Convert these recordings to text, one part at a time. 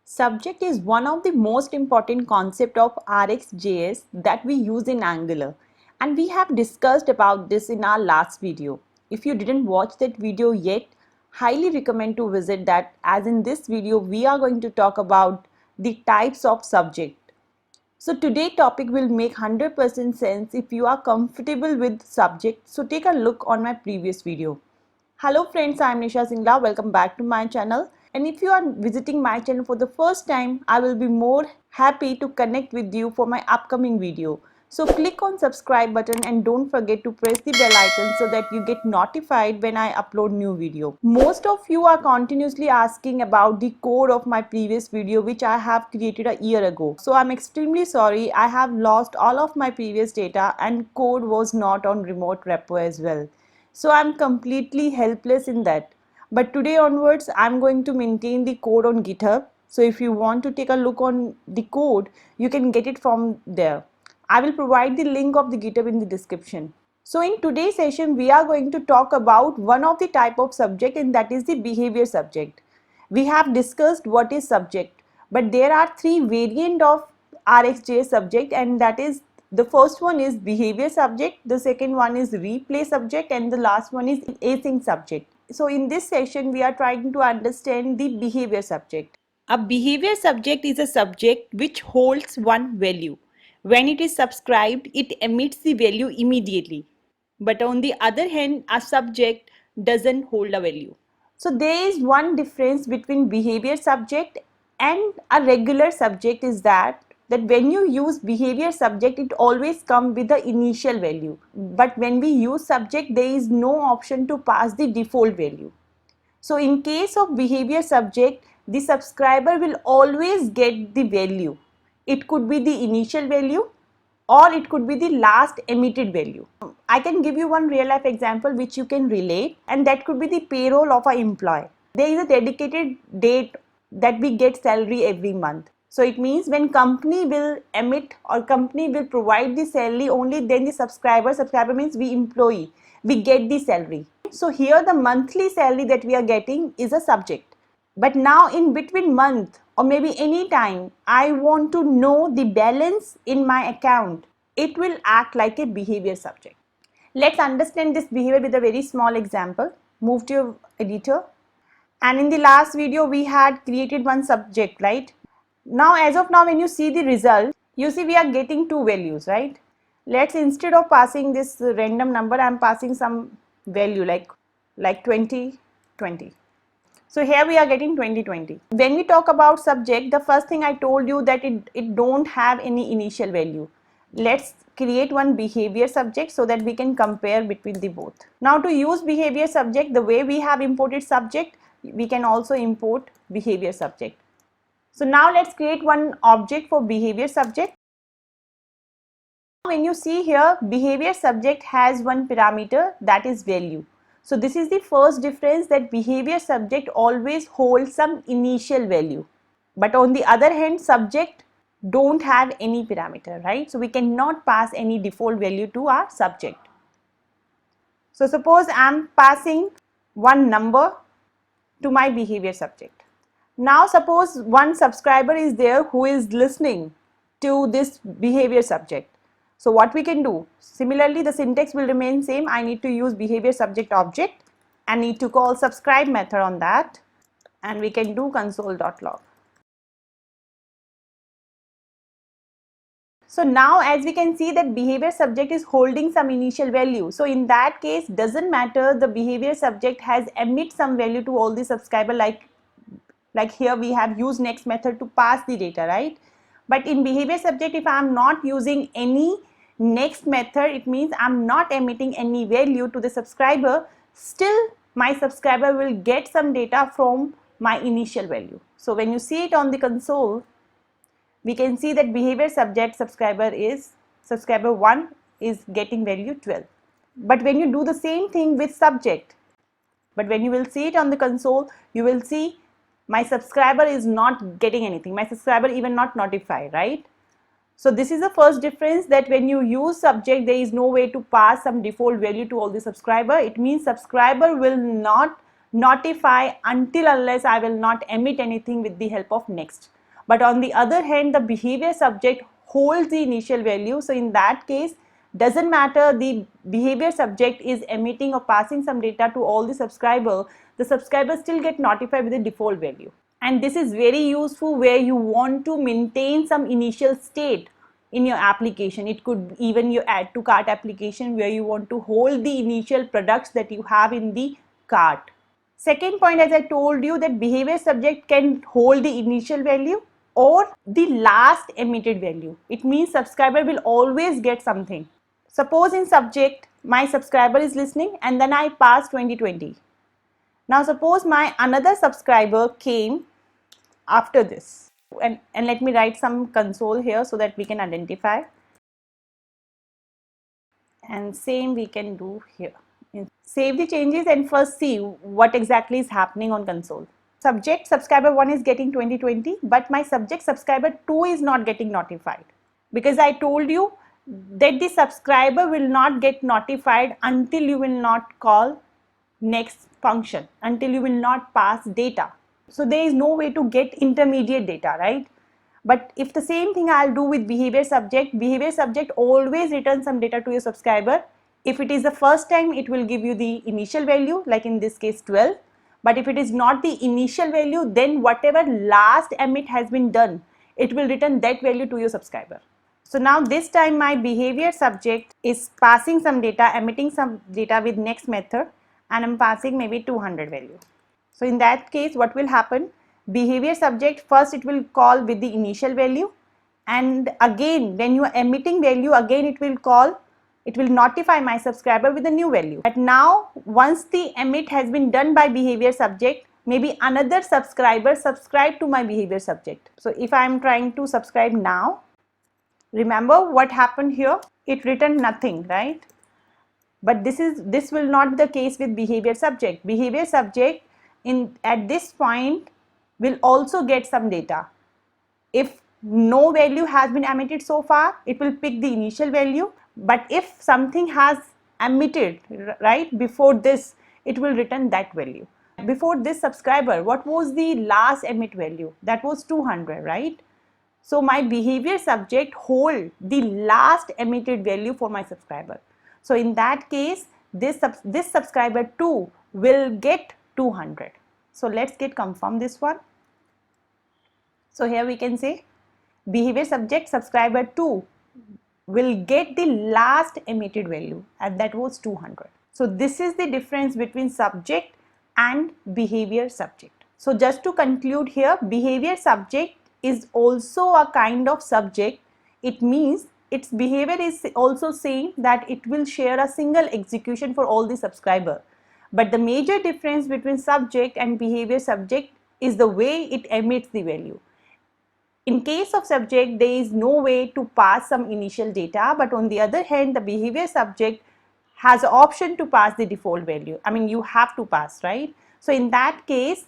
Subject is one of the most important concept of RxJS that we use in Angular, and we have discussed about this in our last video. If you didn't watch that video yet, highly recommend to visit that, as in this video we are going to talk about the types of subject. So today topic will make 100% sense if you are comfortable with subject. So take a look on my previous video. Hello friends, I am Nisha Singla. Welcome back to my channel. And if you are visiting my channel for the first time, I will be more happy to connect with you for my upcoming video. So click on subscribe button and don't forget to press the bell icon so that you get notified when I upload new video. Most of you are continuously asking about the code of my previous video which I have created a year ago. So I'm extremely sorry, I have lost all of my previous data and code was not on remote repo as well. So I'm completely helpless in that. But today onwards, I'm going to maintain the code on GitHub. So if you want to take a look on the code, you can get it from there. I will provide the link of the GitHub in the description. So in today's session, we are going to talk about one of the type of subject, and that is the behavior subject. We have discussed what is subject, but there are three variant of RxJS subject, and that is the first one is behavior subject, the second one is replay subject, and the last one is async subject. So in this session, we are trying to understand the behavior subject. A behavior subject is a subject which holds one value. When it is subscribed, it emits the value immediately. But on the other hand, a subject doesn't hold a value. So there is one difference between behavior subject and a regular subject is that when you use behavior subject, it always comes with the initial value. But when we use subject, there is no option to pass the default value. So in case of behavior subject, the subscriber will always get the value. It could be the initial value or it could be the last emitted value. I can give you one real life example which you can relate, and that could be the payroll of an employee. There is a dedicated date that we get salary every month. So it means when company will emit or company will provide the salary, only then the subscriber means we employee, we get the salary. So here the monthly salary that we are getting is a subject. But now in between month or maybe any time, I want to know the balance in my account. It will act like a behavior subject. Let's understand this behavior with a very small example. Move to your editor. And in the last video, we had created one subject, right? Now, as of now, when you see the result, you see we are getting two values, right? Let's, instead of passing this random number, I'm passing some value like 20, 20. So here we are getting 2020. When we talk about subject, the first thing I told you that it don't have any initial value. Let's create one behavior subject so that we can compare between the both. Now to use behavior subject, the way we have imported subject, we can also import behavior subject. So now let's create one object for behavior subject. When you see here, behavior subject has one parameter, that is value. So this is the first difference, that behavior subject always holds some initial value. But on the other hand, subject don't have any parameter, right? So we cannot pass any default value to our subject. So suppose I am passing one number to my behavior subject. Now suppose one subscriber is there who is listening to this behavior subject. So what we can do, similarly the syntax will remain same. I need to use behavior subject object and need to call subscribe method on that, and we can do console.log. So now as we can see that behavior subject is holding some initial value. So in that case, doesn't matter, the behavior subject has emit some value to all the subscriber, like here we have used next method to pass the data, right? But in behavior subject, if I am not using any next method, it means I am not emitting any value to the subscriber, still my subscriber will get some data from my initial value. So when you see it on the console, we can see that behavior subject subscriber 1 is getting value 12. But when you do the same thing with subject, but when you will see it on the console, you will see my subscriber is not getting anything. My subscriber even not notified, right? So this is the first difference, that when you use subject, there is no way to pass some default value to all the subscriber. It means subscriber will not notify until unless I will not emit anything with the help of next. But on the other hand, the behavior subject holds the initial value. So in that case, doesn't matter the behavior subject is emitting or passing some data to all the subscribers still get notified with the default value. And this is very useful where you want to maintain some initial state in your application. It could even your add to cart application where you want to hold the initial products that you have in the cart. Second point, as I told you, that behavior subject can hold the initial value or the last emitted value. It means subscriber will always get something. Suppose in subject, my subscriber is listening and then I pass 2020. Now suppose my another subscriber came after this. And let me write some console here so that we can identify. And same we can do here. Save the changes and first see what exactly is happening on console. Subject subscriber 1 is getting 2020, but my subject subscriber 2 is not getting notified, because I told you that the subscriber will not get notified until you will not call next function, until you will not pass data. So there is no way to get intermediate data, right? But if the same thing I'll do with behavior subject always returns some data to your subscriber. If it is the first time, it will give you the initial value, like in this case 12. But if it is not the initial value, then whatever last emit has been done, it will return that value to your subscriber. So now this time my behavior subject is passing some data, emitting some data with next method, and I'm passing maybe 200 value. So in that case, what will happen? Behavior subject, first it will call with the initial value, and again when you are emitting value, again it will notify my subscriber with a new value. But now once the emit has been done by behavior subject, maybe another subscriber subscribe to my behavior subject. So if I am trying to subscribe now, remember what happened here? It returned nothing, right? But this will not be the case with behavior subject. Behavior subject at this point will also get some data. If no value has been emitted so far, it will pick the initial value. But if something has emitted right before this, it will return that value. Before this subscriber, what was the last emit value? That was 200, right? So my behavior subject hold the last emitted value for my subscriber. So in that case, this subscriber 2 will get 200. So let's get confirm this one. So here we can say behavior subject subscriber 2 will get the last emitted value, and that was 200. So this is the difference between subject and behavior subject. So just to conclude here, behavior subject is also a kind of subject. It means its behavior is also saying that it will share a single execution for all the subscriber. But the major difference between subject and behavior subject is the way it emits the value. In case of subject, there is no way to pass some initial data, but on the other hand, the behavior subject has an option to pass the default value. I mean, you have to pass, right? So in that case,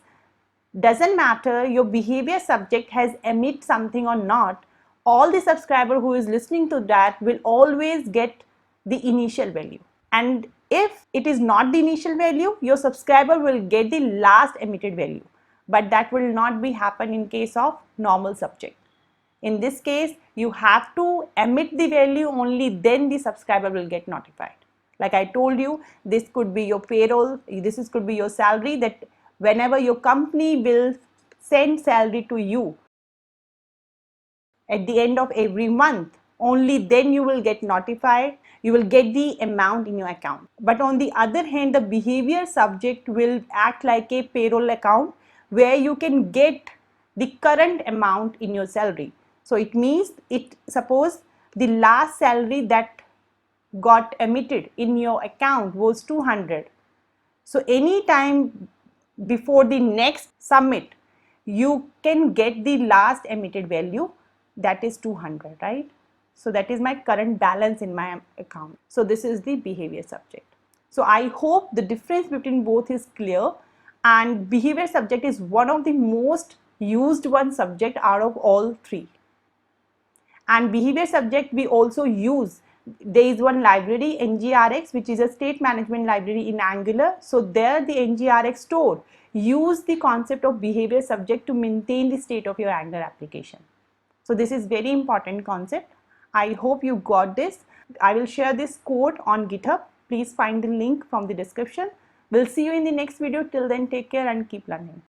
doesn't matter your behavior subject has emit something or not, all the subscriber who is listening to that will always get the initial value. And if it is not the initial value, your subscriber will get the last emitted value. But that will not be happen in case of normal subject. In this case, you have to emit the value, only then the subscriber will get notified. Like I told you, this could be your payroll, could be your salary, that whenever your company will send salary to you at the end of every month, only then you will get notified, you will get the amount in your account. But on the other hand, the behavior subject will act like a payroll account where you can get the current amount in your salary. So it means, suppose the last salary that got emitted in your account was 200. So any time before the next submit, you can get the last emitted value, that is 200, right? So that is my current balance in my account. So this is the behavior subject. So I hope the difference between both is clear, and behavior subject is one of the most used one subject out of all three. And behavior subject we also use there is one library NGRX, which is a state management library in Angular. So there the NGRX store use the concept of behavior subject to maintain the state of your Angular application. So this is very important concept. I hope you got this. I will share this code on GitHub. Please find the link from the description. We'll see you in the next video. Till then, take care and keep learning.